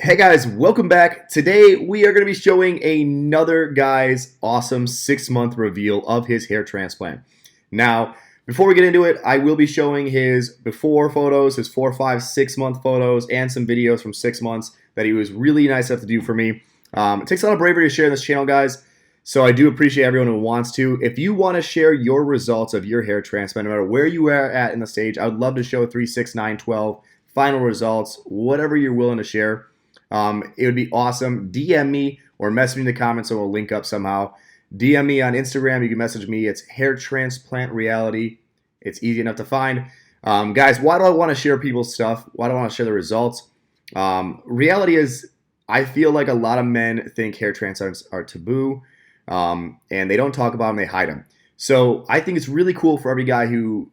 Hey guys, welcome back. Today we are going to be showing another guy's awesome 6-month reveal of his hair transplant. Now, before we get into it, I will be showing his before photos, his 4, 5, 6-month photos, and some videos from 6 months that he was really nice enough to do for me. It takes a lot of bravery to share this channel, guys, so I do appreciate everyone who wants to. If you want to share your results of your hair transplant, no matter where you are at in the stage, I would love to show 3, 6, 9, 12 final results, whatever you're willing to share. It would be awesome. DM me or message me in the comments and we'll link up somehow. DM me on Instagram. You can message me. It's Hair Transplant Reality. It's easy enough to find. Guys, why do I want to share people's stuff? Why do I want to share the results? Reality is, I feel like a lot of men think hair transplants are taboo, and they don't talk about them. They hide them. So I think it's really cool for every guy who,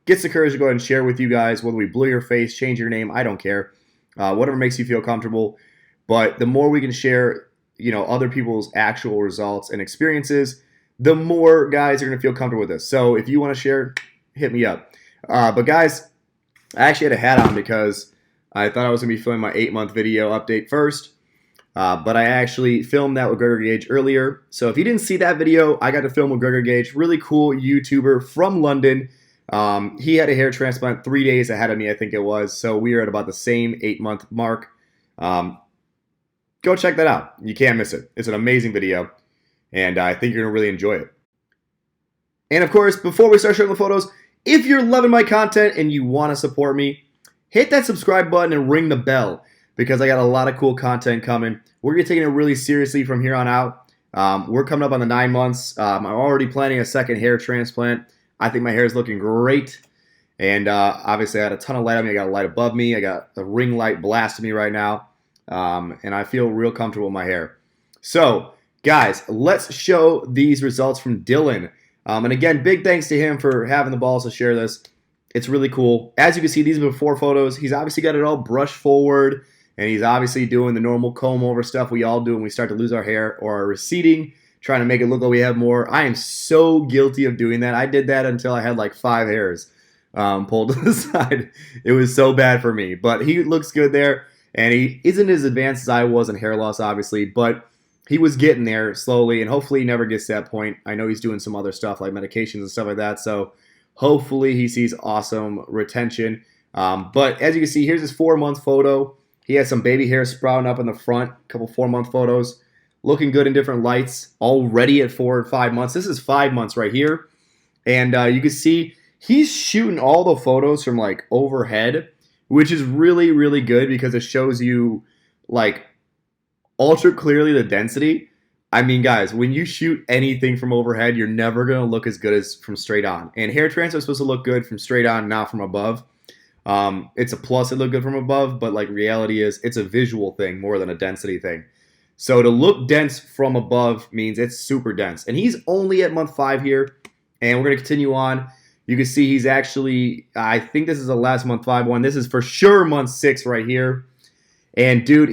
gets the courage to go ahead and share with you guys, whether we blur your face, change your name, I don't care. Whatever makes you feel comfortable. But the more we can share, other people's actual results and experiences, the more guys are going to feel comfortable with this. So if you want to share, hit me up. But guys, I actually had a hat on because I thought I was going to be filming my 8-month video update first. But I actually filmed that with Gregor Gage earlier. So if you didn't see that video, I got to film with Gregor Gage, really cool YouTuber from London. He had a hair transplant 3 days ahead of me, I think it was. So we are at about the same 8-month mark. Go check that out. You can't miss it. It's an amazing video, and I think you're going to really enjoy it. And of course, before we start showing the photos, if you're loving my content and you want to support me, hit that subscribe button and ring the bell because I got a lot of cool content coming. We're going to be taking it really seriously from here on out. We're coming up on the 9 months. I'm already planning a second hair transplant. I think my hair is looking great. And obviously, I got a ton of light on me. I got a light above me. I got a ring light blasting me right now. And I feel real comfortable with my hair. So, guys, let's show these results from Dylan. And again, big thanks to him for having the balls to share this. It's really cool. As you can see, these are before photos. He's obviously got it all brushed forward. And he's obviously doing the normal comb over stuff we all do when we start to lose our hair or are receding, trying to make it look like we have more. I am so guilty of doing that. I did that until I had like 5 hairs pulled to the side. It was so bad for me. But he looks good there. And he isn't as advanced as I was in hair loss, obviously, but he was getting there slowly, and hopefully he never gets to that point. I know he's doing some other stuff like medications and stuff like that, so hopefully he sees awesome retention. But as you can see, here's his 4-month photo. He has some baby hair sprouting up in the front, a couple 4-month photos, looking good in different lights, already at 4 and 5 months. This is 5 months right here, and you can see he's shooting all the photos from like overhead, which is really, really good because it shows you, like, ultra clearly the density. I mean, guys, when you shoot anything from overhead, you're never going to look as good as from straight on. And hair transfer is supposed to look good from straight on, not from above. It's a plus to look good from above, but, like, reality is it's a visual thing more than a density thing. So to look dense from above means it's super dense. And he's only at month 5 here, and we're going to continue on. You can see he's actually, I think this is the last month 5 one. This is for sure month 6 right here. And dude,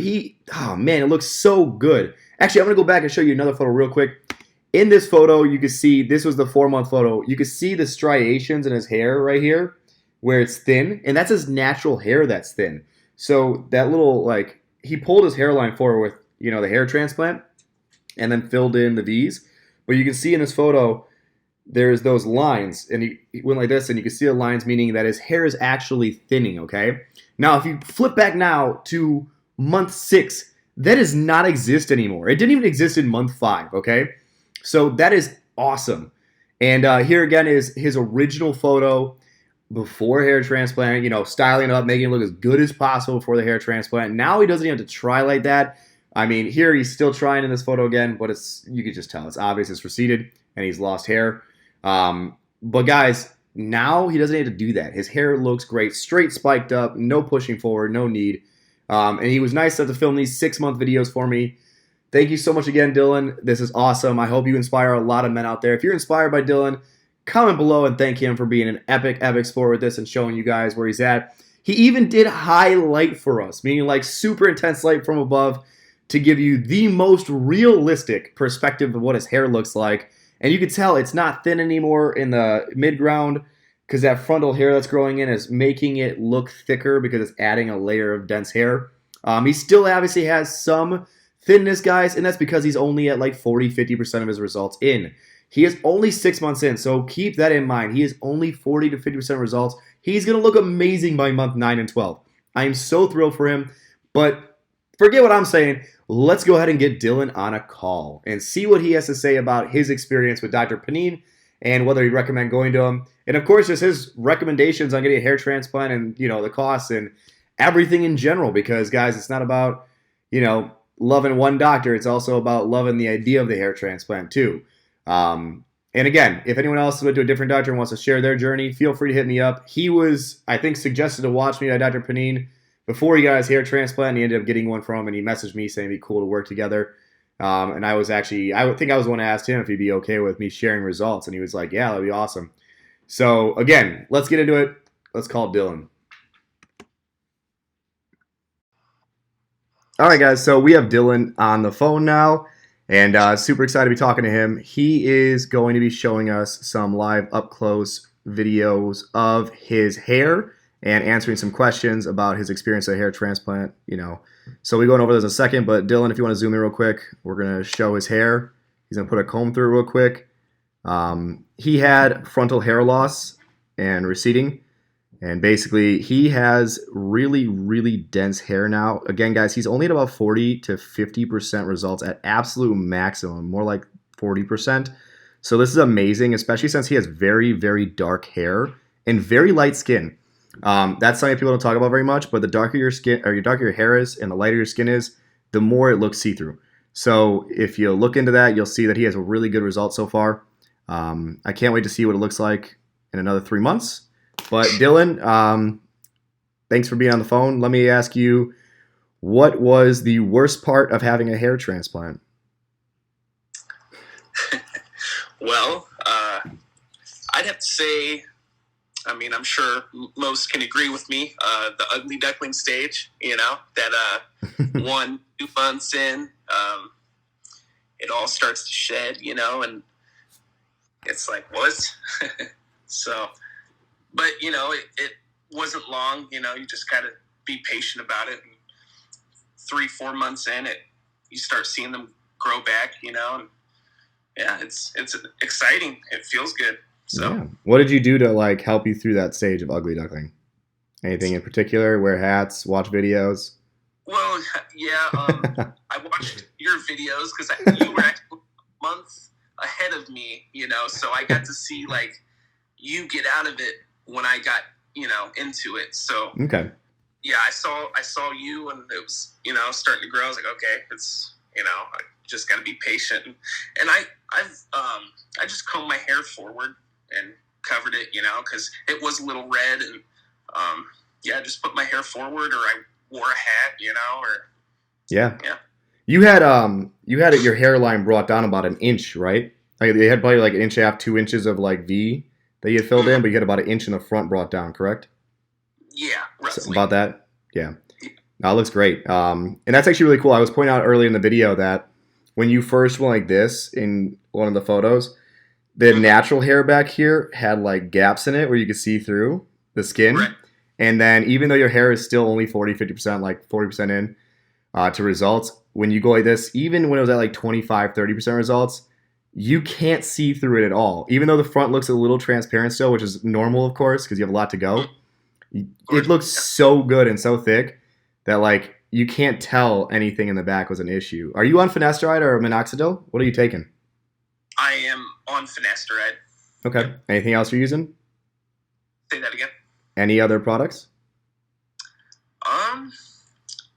oh man, it looks so good. Actually, I'm going to go back and show you another photo real quick. In this photo, you can see, this was the 4-month photo. You can see the striations in his hair right here where it's thin. And that's his natural hair that's thin. So that little, like, he pulled his hairline forward with, the hair transplant and then filled in the V's. But you can see in this photo, there's those lines, and he went like this, and you can see the lines, meaning that his hair is actually thinning, okay? Now, if you flip back now to month 6, that does not exist anymore. It didn't even exist in month 5, okay? So that is awesome. And here again is his original photo before hair transplant, styling it up, making it look as good as possible for the hair transplant. Now he doesn't even have to try like that. I mean, here he's still trying in this photo again, but you can just tell. It's obvious it's receded, and he's lost hair. But guys, now he doesn't need to do that. His hair looks great, straight spiked up, no pushing forward, no need. And he was nice enough to film these 6-month videos for me. Thank you so much again, Dylan. This is awesome. I hope you inspire a lot of men out there. If you're inspired by Dylan, comment below and thank him for being an epic, epic sport with this and showing you guys where he's at. He even did highlight for us, meaning like super intense light from above to give you the most realistic perspective of what his hair looks like. And you can tell it's not thin anymore in the mid-ground because that frontal hair that's growing in is making it look thicker because it's adding a layer of dense hair. He still obviously has some thinness, guys, and that's because he's only at like 40-50% of his results in. He is only 6 months in, so keep that in mind. He is only 40 to 50% results. He's going to look amazing by month 9 and 12. I am so thrilled for him, but forget what I'm saying. Let's go ahead and get Dylan on a call and see what he has to say about his experience with Dr. Panine and whether he'd recommend going to him. And of course, just his recommendations on getting a hair transplant and, the costs and everything in general. Because, guys, it's not about, loving one doctor. It's also about loving the idea of the hair transplant, too. And again, if anyone else went to a different doctor and wants to share their journey, feel free to hit me up. He was, I think, suggested to watch me by Dr. Panine before he got his hair transplant, and he ended up getting one from him, and he messaged me saying it'd be cool to work together. And I think I was the one to ask him if he'd be okay with me sharing results, and he was like, yeah, that'd be awesome. So again, let's get into it. Let's call Dylan. All right, guys, so we have Dylan on the phone now, and super excited to be talking to him. He is going to be showing us some live up-close videos of his hair and answering some questions about his experience at hair transplant, So we're going over this in a second, but Dylan, if you want to zoom in real quick, we're going to show his hair. He's going to put a comb through real quick. He had frontal hair loss and receding, and basically he has really, really dense hair now. Again, guys, he's only at about 40 to 50% results at absolute maximum, more like 40%. So this is amazing, especially since he has very, very dark hair and very light skin. That's something people don't talk about very much, but the darker your skin or the darker your hair is and the lighter your skin is, the more it looks see-through. So if you look into that, you'll see that he has a really good result so far. I can't wait to see what it looks like in another 3 months. But Dylan, thanks for being on the phone. Let me ask you, what was the worst part of having a hair transplant? Well, I'd have to say, I'm sure most can agree with me. The ugly duckling stage, that 1-2 months in, it all starts to shed, and it's like, what? So, but, it wasn't long, you just got to be patient about it. And 3-4 months in, you start seeing them grow back, and yeah, it's exciting. It feels good. So, yeah. What did you do to help you through that stage of ugly duckling? Anything in particular? Wear hats, watch videos? Well, yeah, I watched your videos because you were actually a month ahead of me, so I got to see you get out of it when I got into it. So okay, yeah, I saw you, and it was starting to grow. I was like, okay, it's I just got to be patient, and I just combed my hair forward and covered it, because it was a little red, and yeah, just put my hair forward, or I wore a hat, or yeah. You had your hairline brought down about an inch, right? They had probably an inch and a half, 2 inches of V that you had filled in, but you had about an inch in the front brought down, correct? Yeah, roughly. So about that? Yeah. No, it looks great. And that's actually really cool. I was pointing out earlier in the video that when you first went like this in one of the photos, the natural hair back here had gaps in it where you could see through the skin. Right. And then even though your hair is still only 40-50%, 40% in to results, when you go like this, even when it was at 25-30% results, you can't see through it at all. Even though the front looks a little transparent still, which is normal, of course, because you have a lot to go. It looks so good and so thick that you can't tell anything in the back was an issue. Are you on finasteride or minoxidil? What are you taking? I am on finasteride. Okay. Anything else you're using? Say that again. Any other products?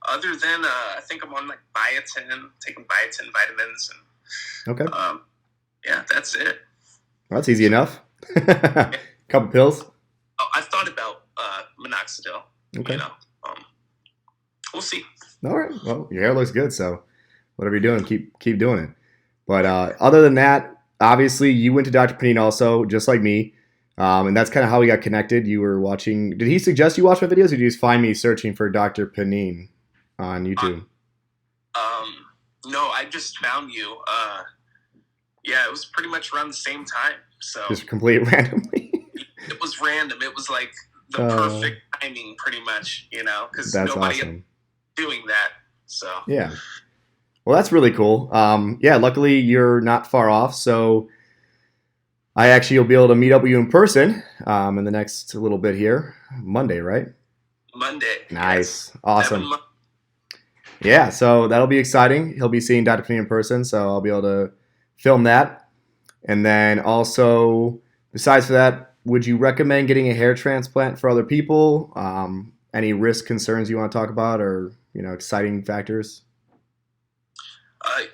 Other than I think I'm on biotin, taking biotin vitamins, and okay. Yeah, that's it. Well, that's easy enough. Couple pills. Oh, I've thought about minoxidil. Okay. We'll see. All right. Well, your hair looks good, so whatever you're doing, keep doing it. But other than that, obviously, you went to Dr. Panine also, just like me. And that's kind of how we got connected. You were watching. Did he suggest you watch my videos, or did you just find me searching for Dr. Panine on YouTube? No, I just found you. Yeah, it was pretty much around the same time. So just completely randomly. It was random. It was the perfect timing, pretty much. Because that's awesome. doing that. So Yeah. Well, that's really cool. Yeah, luckily you're not far off, so I actually will be able to meet up with you in person in the next little bit here, Monday, right? Monday, yes, Nice, awesome. 7 months. Yeah, so that'll be exciting. He'll be seeing Dr. Panine in person, so I'll be able to film that. And then also, besides for that, would you recommend getting a hair transplant for other people? Any risk concerns you want to talk about, or exciting factors?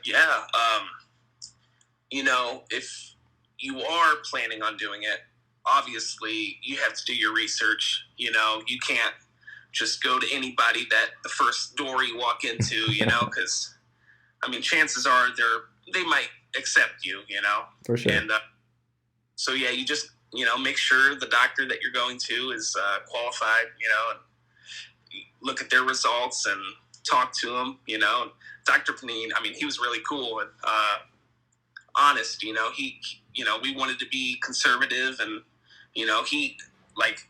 Yeah. If you are planning on doing it, obviously you have to do your research. You can't just go to anybody that the first door you walk into, because chances are they might accept you, For sure. and so yeah, you just make sure the doctor that you're going to is qualified, and look at their results and talk to them, Dr. Panine, he was really cool and honest. We wanted to be conservative, and he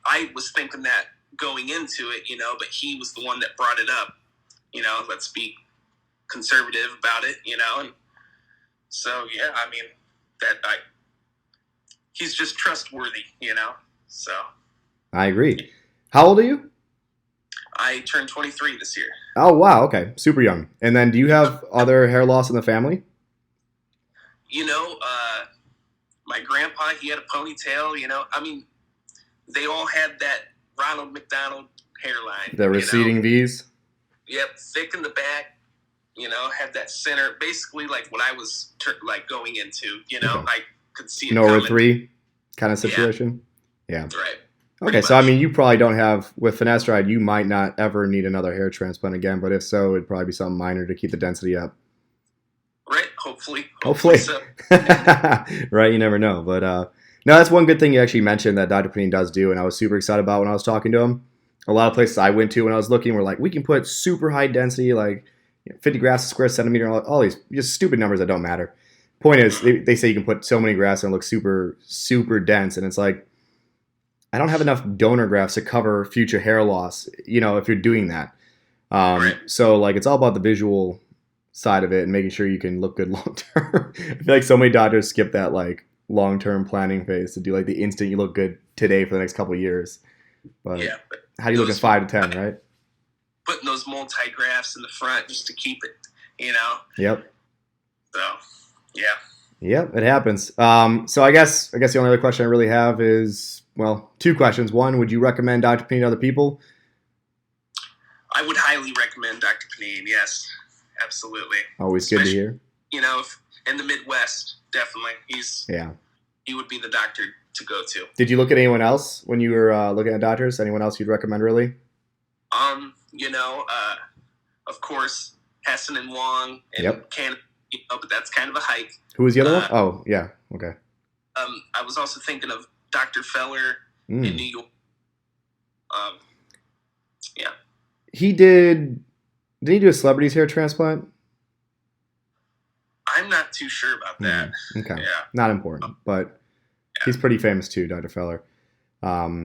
I was thinking that going into it, but he was the one that brought it up. Let's be conservative about it, and so yeah, he's just trustworthy, So I agree. How old are you? I turned 23 this year. Oh, wow. Okay. Super young. And then do you have other hair loss in the family? My grandpa, he had a ponytail. They all had that Ronald McDonald hairline. The receding V's? Yep, thick in the back. Had that center, basically like what I was going into. Okay. I could see it. Nowhere 3 kind of situation. Yeah. Right. Okay, so you probably don't have, with finasteride, you might not ever need another hair transplant again, but if so, it'd probably be something minor to keep the density up. Right, hopefully so. Right, you never know. But no, that's one good thing you actually mentioned that Dr. Panine does do, and I was super excited about when I was talking to him. A lot of places I went to when I was looking were like, we can put super high density, like 50 grafts a square centimeter, all these just stupid numbers that don't matter. Point is, they say you can put so many grafts and it looks super, super dense, and it's like, I don't have enough donor grafts to cover future hair loss, if you're doing that. Right. So, it's all about the visual side of it and making sure you can look good long term. I feel like so many doctors skip that, long term planning phase to do, the instant you look good today for the next couple of years. But yeah, how do you look at 5 to 10, right? Putting those multi-grafts in the front just to keep it, Yep. So, yeah. Yep, it happens. So I guess the only other question I really have is, well, 2 questions. One, would you recommend Dr. Panine to other people? I would highly recommend Dr. Panine, yes. Absolutely. Always good to hear. If in the Midwest, definitely. He would be the doctor to go to. Did you look at anyone else when you were looking at doctors? Anyone else you'd recommend, really? Of course, Hessen and Wong and Canada, but that's kind of a hike. Who was the other one? Oh, yeah. Okay. I was also thinking of Dr. Feller in New York. Yeah. Did he do a celebrity's hair transplant? I'm not too sure about that. Okay. Yeah. Not important, but he's pretty famous too, Dr. Feller. And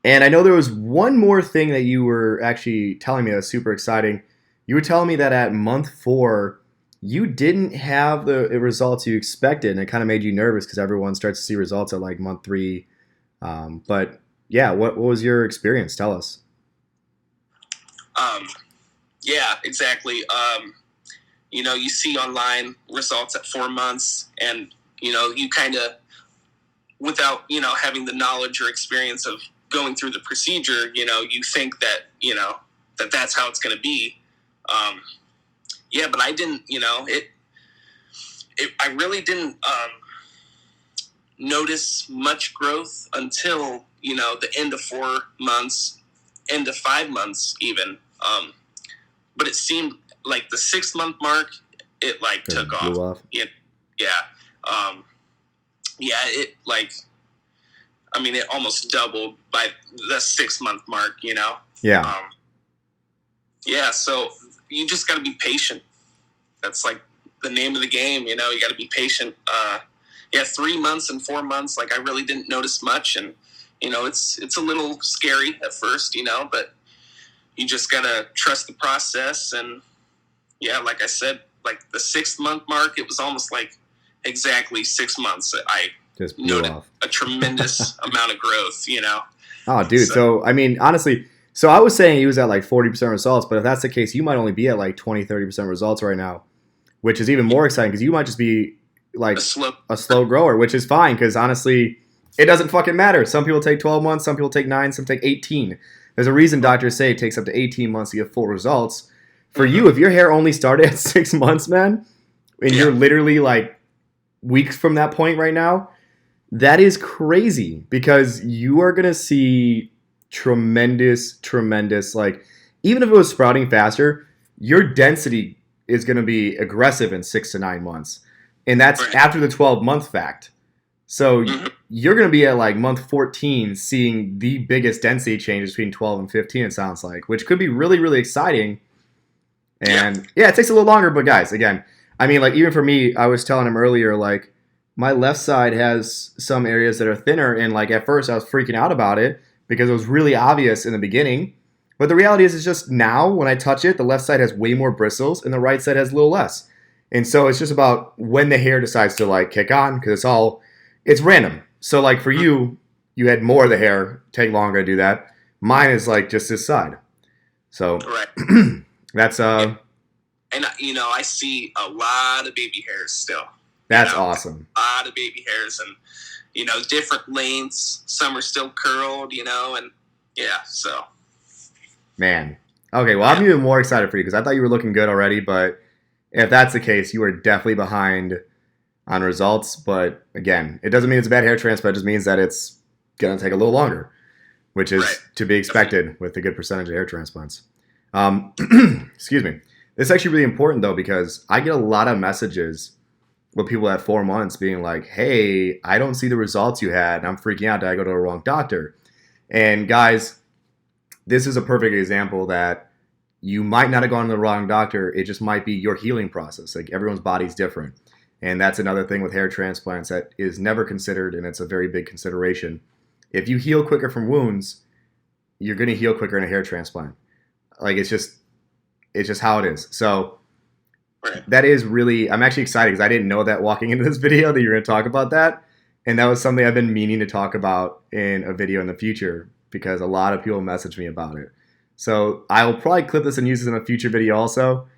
I know there was one more thing that you were actually telling me that was super exciting. You were telling me that at month 4, you didn't have the results you expected, and it kind of made you nervous because everyone starts to see results at month 3. But yeah, what was your experience? Tell us. Yeah, exactly. You see online results at 4 months, and you kind of, without having the knowledge or experience of going through the procedure, you think that that's how it's going to be. Yeah, but I didn't. I really didn't notice much growth until the end of 4 months, end of 5 months even. But it seemed like the 6th month mark, it took off. Yeah. It it almost doubled by the 6th month mark. Yeah. Yeah. So you just got to be patient. That's the name of the game. You got to be patient. 3 months and 4 months, I really didn't notice much, and it's a little scary at first, but you just gotta trust the process. And yeah, like I said, like the 6th month mark, it was almost like exactly 6 months. I Just blew noted off. a tremendous amount of growth, you know. Oh, dude. So, I mean, honestly, so I was saying he was at like 40% results, but if that's the case, you might only be at like 20, 30% results right now, which is even more exciting because you might just be like a slow grower, which is fine because honestly, it doesn't fucking matter. Some people take 12 months, some people take 9, some take 18. There's a reason doctors say it takes up to 18 months to get full results. For you, if your hair only started at 6 months, man, and you're literally like weeks from that point right now, that is crazy because you are going to see tremendous, like, even if it was sprouting faster, your density is going to be aggressive in 6 to 9 months. And that's after the 12-month fact. So you're going to be at like month 14 seeing the biggest density changes between 12 and 15, it sounds like, which could be really, really exciting. And yeah, it takes a little longer, but guys, again, I mean, like, even for me, I was telling him earlier, like, my left side has some areas that are thinner, and like at first I was freaking out about it because it was really obvious in the beginning. But the reality is, it's just now when I touch it, the left side has way more bristles and the right side has a little less. And so it's just about when the hair decides to like kick on because it's random. So like for you, you had more of the hair take longer to do that. Mine is like just this side. So that's and you know, I see a lot of baby hairs still. That's awesome. A lot of baby hairs and, you know, different lengths. Some are still curled, you know, and yeah, so. Man. Okay, well, I'm even more excited for you because I thought you were looking good already, but if that's the case, you are definitely behind on results. But again, it doesn't mean it's a bad hair transplant. It just means that it's going to take a little longer, which is to be expected with a good percentage of hair transplants. Excuse me. This is actually really important, though, because I get a lot of messages with people at 4 months being like, hey, I don't see the results you had, and I'm freaking out. Did I go to the wrong doctor? And guys, this is a perfect example that you might not have gone to the wrong doctor. It just might be your healing process. Like, everyone's body's different. And that's another thing with hair transplants that is never considered, and it's a very big consideration. If you heal quicker from wounds, you're going to heal quicker in a hair transplant. Like, it's just how it is. So that is really, I'm actually excited because I didn't know that walking into this video that you're going to talk about that. And that was something I've been meaning to talk about in a video in the future because a lot of people message me about it. So I will probably clip this and use this in a future video also.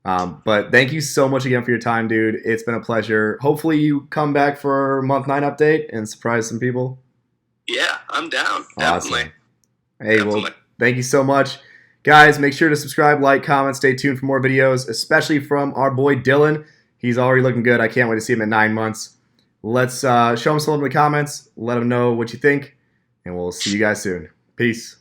But thank you so much again for your time, dude. It's been a pleasure. Hopefully you come back for month 9 update and surprise some people. Yeah, I'm down. Awesome. Definitely. Hey, well, thank you so much. Guys, make sure to subscribe, like, comment, stay tuned for more videos, especially from our boy Dylan. He's already looking good. I can't wait to see him in 9 months. Let's show him some love in the comments. Let him know what you think, and we'll see you guys soon. Peace.